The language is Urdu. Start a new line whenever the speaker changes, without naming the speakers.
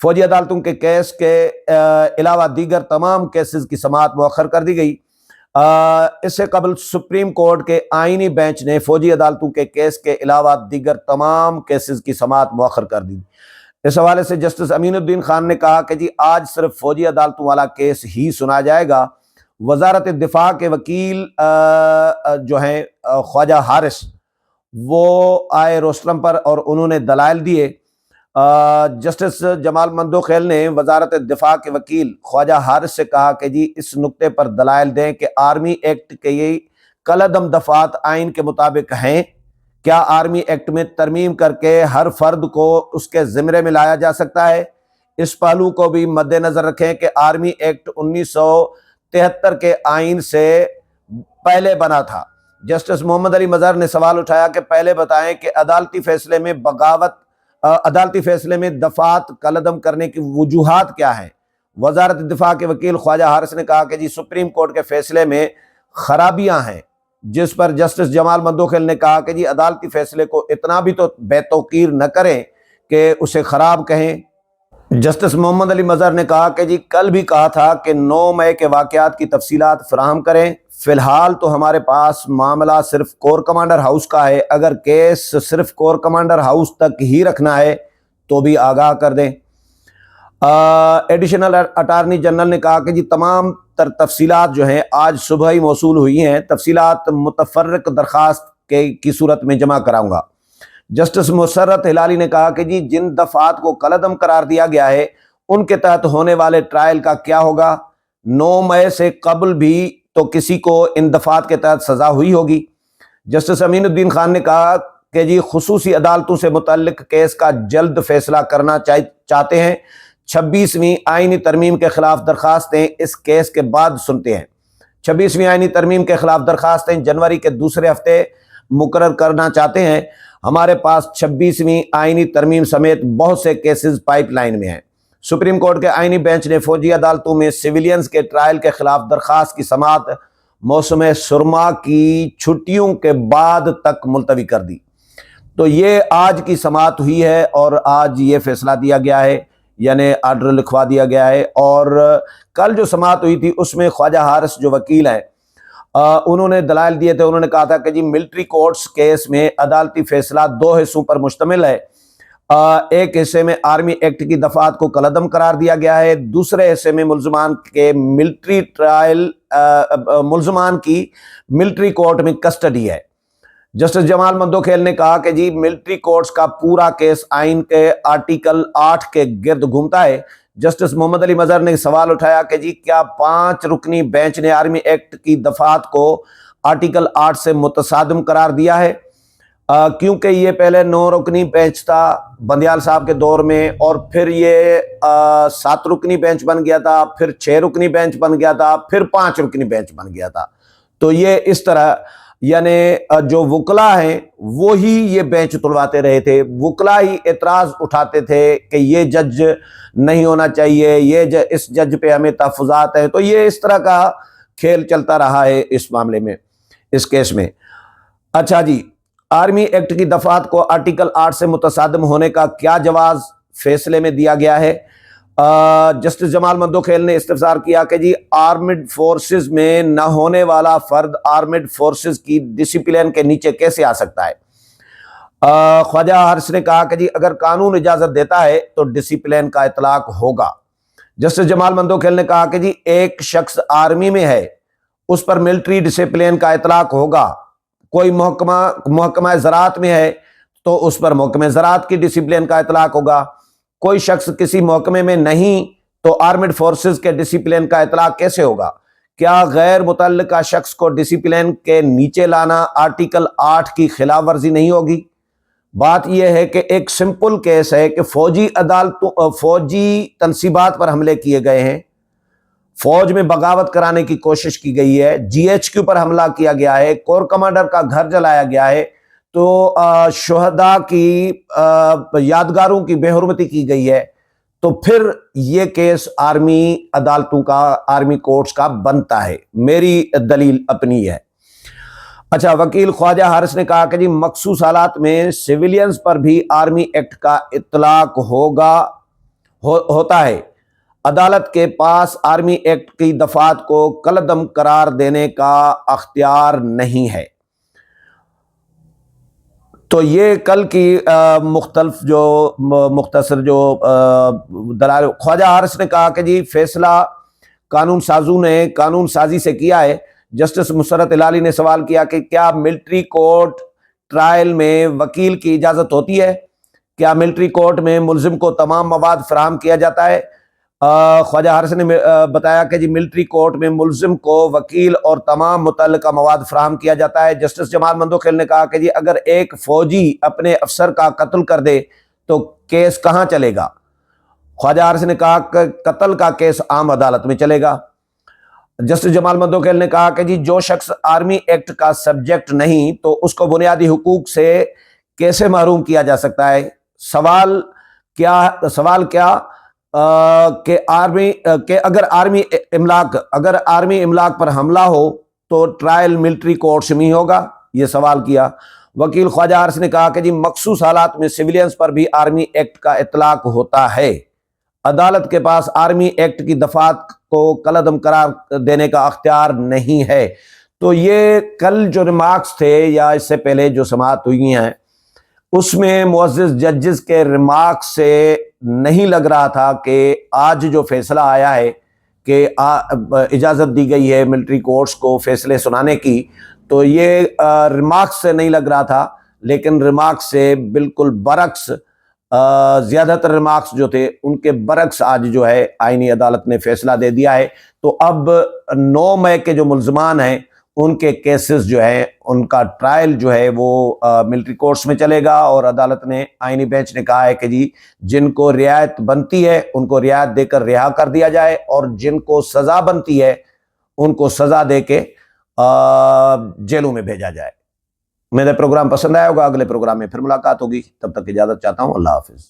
فوجی عدالتوں کے کیس کے علاوہ دیگر تمام کیسز کی سماعت مؤخر کر دی گئی۔ اس سے قبل سپریم کورٹ کے آئینی بینچ نے فوجی عدالتوں کے کیس کے علاوہ دیگر تمام کیسز کی سماعت مؤخر کر دی۔ اس حوالے سے جسٹس امین الدین خان نے کہا کہ جی آج صرف فوجی عدالتوں والا کیس ہی سنا جائے گا۔ وزارت دفاع کے وکیل جو ہیں خواجہ حارث، وہ آئے روسٹرم پر اور انہوں نے دلائل دیے۔ جسٹس جمال مندوخیل نے وزارت دفاع کے وکیل خواجہ حارث سے کہا کہ جی اس نقطے پر دلائل دیں کہ آرمی ایکٹ کے یہ کالعدم دفعات آئین کے مطابق ہیں۔ کیا آرمی ایکٹ میں ترمیم کر کے ہر فرد کو اس کے زمرے میں لایا جا سکتا ہے؟ اس پہلو کو بھی مد نظر رکھیں کہ آرمی ایکٹ 1973 کے آئین سے پہلے بنا تھا۔ جسٹس محمد علی مظہر نے سوال اٹھایا کہ پہلے بتائیں کہ عدالتی فیصلے میں دفعات کالعدم کرنے کی وجوہات کیا ہیں؟ وزارت دفاع کے وکیل خواجہ حارث نے کہا کہ جی سپریم کورٹ کے فیصلے میں خرابیاں ہیں، جس پر جسٹس جمال مندوخیل نے کہا کہ جی عدالتی فیصلے کو اتنا بھی تو بے توقیر نہ کریں کہ اسے خراب کہیں۔ جسٹس محمد علی مظہر نے کہا کہ جی کل بھی کہا تھا کہ 9 مئی کے واقعات کی تفصیلات فراہم کریں، فی الحال تو ہمارے پاس معاملہ صرف کور کمانڈر ہاؤس کا ہے، اگر کیس صرف کور کمانڈر ہاؤس تک ہی رکھنا ہے تو بھی آگاہ کر دیں۔ ایڈیشنل اٹارنی جنرل نے کہا کہ جی تمام تفصیلات جو ہیں آج صبح ہی موصول ہوئی ہیں، تفصیلات متفرق درخواست کی صورت میں جمع کراؤں گا۔ جسٹس مسرت ہلالی نے کہا کہ جی جن دفعات کو کالعدم قرار دیا گیا ہے ان کے تحت ہونے والے ٹرائل کا کیا ہوگا؟ 9 مئی سے قبل بھی تو کسی کو ان دفعات کے تحت سزا ہوئی ہوگی۔ جسٹس امین الدین خان نے کہا کہ جی خصوصی عدالتوں سے متعلق کیس کا جلد فیصلہ کرنا چاہتے ہیں۔ 26ویں آئینی ترمیم کے خلاف درخواستیں اس کیس کے بعد سنتے ہیں۔ 26ویں آئینی ترمیم کے خلاف درخواستیں جنوری کے دوسرے ہفتے مقرر کرنا چاہتے ہیں۔ ہمارے پاس 26ویں آئینی ترمیم سمیت بہت سے کیسز پائپ لائن میں ہیں۔ سپریم کورٹ کے آئینی بینچ نے فوجی عدالتوں میں سویلینز کے ٹرائل کے خلاف درخواست کی سماعت موسم سرما کی چھٹیوں کے بعد تک ملتوی کر دی۔ تو یہ آج کی سماعت ہوئی ہے اور آج یہ فیصلہ دیا گیا ہے، یعنی آرڈر لکھوا دیا گیا ہے۔ اور کل جو سماعت ہوئی تھی اس میں خواجہ حارث جو وکیل ہیں انہوں نے دلائل دیے تھے۔ انہوں نے کہا تھا کہ جی ملٹری کورٹس کیس میں عدالتی فیصلہ 2 حصوں پر مشتمل ہے۔ ایک حصے میں آرمی ایکٹ کی دفعات کو کالعدم قرار دیا گیا ہے، دوسرے حصے میں ملزمان کی ملٹری کورٹ میں کسٹڈی ہے۔ جسٹس جمال مندوخیل نے کہا کہ جی ملٹری کورٹس کا پورا کیس آئین کے آرٹیکل 8 کے گرد گھومتا ہے۔ جسٹس محمد علی مظہر نے سوال اٹھایا کہ جی کیا 5 رکنی بینچ نے آرمی ایکٹ کی دفعات کو آرٹیکل 8 سے متصادم قرار دیا ہے؟ کیونکہ یہ پہلے 9 رکنی بینچ تھا بندیال صاحب کے دور میں، اور پھر یہ 7 رکنی بینچ بن گیا تھا، پھر 6 رکنی بینچ بن گیا تھا، پھر 5 رکنی بینچ بن گیا تھا۔ تو یہ اس طرح یعنی جو وکلاء ہیں وہی یہ بینچ تلواتے رہے تھے، وکلاء ہی اعتراض اٹھاتے تھے کہ یہ جج نہیں ہونا چاہیے، یہ اس جج پہ ہمیں تحفظات ہیں۔ تو یہ اس طرح کا کھیل چلتا رہا ہے اس معاملے میں، اس کیس میں۔ اچھا جی، آرمی ایکٹ کی دفعات کو آرٹیکل 8 سے متصادم ہونے کا کیا جواز فیصلے میں دیا گیا ہے؟ جسٹس جمال مندوخیل نے استفسار کیا کہ جی آرمڈ فورسز میں نہ ہونے والا فرد آرمڈ فورسز کی ڈسپلن کے نیچے کیسے آ سکتا ہے؟ خواجہ حارث نے کہا کہ جی اگر قانون اجازت دیتا ہے تو ڈسپلن کا اطلاق ہوگا۔ جسٹس جمال مندوخیل نے کہا کہ جی ایک شخص آرمی میں ہے، اس پر ملٹری ڈسپلن کا اطلاق ہوگا۔ کوئی محکمہ زراعت میں ہے تو اس پر محکمہ زراعت کی ڈسپلن کا اطلاق ہوگا۔ کوئی شخص کسی محکمے میں نہیں تو آرمڈ فورسز کے ڈسپلن کا اطلاق کیسے ہوگا؟ کیا غیر متعلقہ شخص کو ڈسپلن کے نیچے لانا آرٹیکل 8 کی خلاف ورزی نہیں ہوگی؟ بات یہ ہے کہ ایک سمپل کیس ہے کہ فوجی تنصیبات پر حملے کیے گئے ہیں، فوج میں بغاوت کرانے کی کوشش کی گئی ہے، GHQ پر حملہ کیا گیا ہے، کور کمانڈر کا گھر جلایا گیا ہے، تو شہداء کی یادگاروں کی بے حرمتی کی گئی ہے، تو پھر یہ کیس آرمی عدالتوں کا، آرمی کورٹس کا بنتا ہے۔ میری دلیل اپنی ہے۔ اچھا، وکیل خواجہ حارث نے کہا کہ جی مخصوص حالات میں سویلینز پر بھی آرمی ایکٹ کا اطلاق ہوتا ہے۔ عدالت کے پاس آرمی ایکٹ کی دفعات کو کالعدم قرار دینے کا اختیار نہیں ہے۔ تو یہ کل کی مختلف جو مختصر جو دلائل، خواجہ حارث نے کہا کہ جی فیصلہ قانون سازوں نے قانون سازی سے کیا ہے۔ جسٹس مسرت ہلالی نے سوال کیا کہ کیا ملٹری کورٹ ٹرائل میں وکیل کی اجازت ہوتی ہے؟ کیا ملٹری کورٹ میں ملزم کو تمام مواد فراہم کیا جاتا ہے؟ خواجہ حارث نے بتایا کہ جی ملٹری کورٹ میں ملزم کو وکیل اور تمام متعلقہ مواد فراہم کیا جاتا ہے۔ جسٹس جمال مندوخیل نے کہا کہ جی اگر ایک فوجی اپنے افسر کا قتل کر دے تو کیس کہاں چلے گا؟ خواجہ حارث نے کہا کہ قتل کا کیس عام عدالت میں چلے گا۔ جسٹس جمال مندوخیل نے کہا کہ جی جو شخص آرمی ایکٹ کا سبجیکٹ نہیں تو اس کو بنیادی حقوق سے کیسے محروم کیا جا سکتا ہے؟ سوال کیا کہ اگر آرمی املاک پر حملہ ہو تو ٹرائل ملٹری کورٹس میں ہی ہوگا؟ یہ سوال کیا۔ وکیل خواجہ حارث نے کہا کہ جی مخصوص حالات میں سویلینز پر بھی آرمی ایکٹ کا اطلاق ہوتا ہے۔ عدالت کے پاس آرمی ایکٹ کی دفعات کو کالعدم قرار دینے کا اختیار نہیں ہے۔ تو یہ کل جو ریمارکس تھے یا اس سے پہلے جو سماعت ہوئی ہیں اس میں معزز ججز کے ریمارکس سے نہیں لگ رہا تھا کہ آج جو فیصلہ آیا ہے کہ اجازت دی گئی ہے ملٹری کورٹس کو فیصلے سنانے کی، تو یہ ریمارکس سے نہیں لگ رہا تھا، لیکن ریمارکس سے بالکل برعکس، زیادہ تر ریمارکس جو تھے ان کے برعکس آج جو ہے آئینی عدالت نے فیصلہ دے دیا ہے۔ تو اب 9 مئی کے جو ملزمان ہیں ان کے کیسز جو ہیں ان کا ٹرائل جو ہے وہ ملٹری کورٹس میں چلے گا، اور عدالت نے آئینی بینچ نے کہا ہے کہ جی جن کو رعایت بنتی ہے ان کو رعایت دے کر رہا کر دیا جائے، اور جن کو سزا بنتی ہے ان کو سزا دے کے جیلوں میں بھیجا جائے۔ میرا پروگرام پسند آیا ہوگا، اگلے پروگرام میں پھر ملاقات ہوگی، تب تک اجازت چاہتا ہوں، اللہ حافظ۔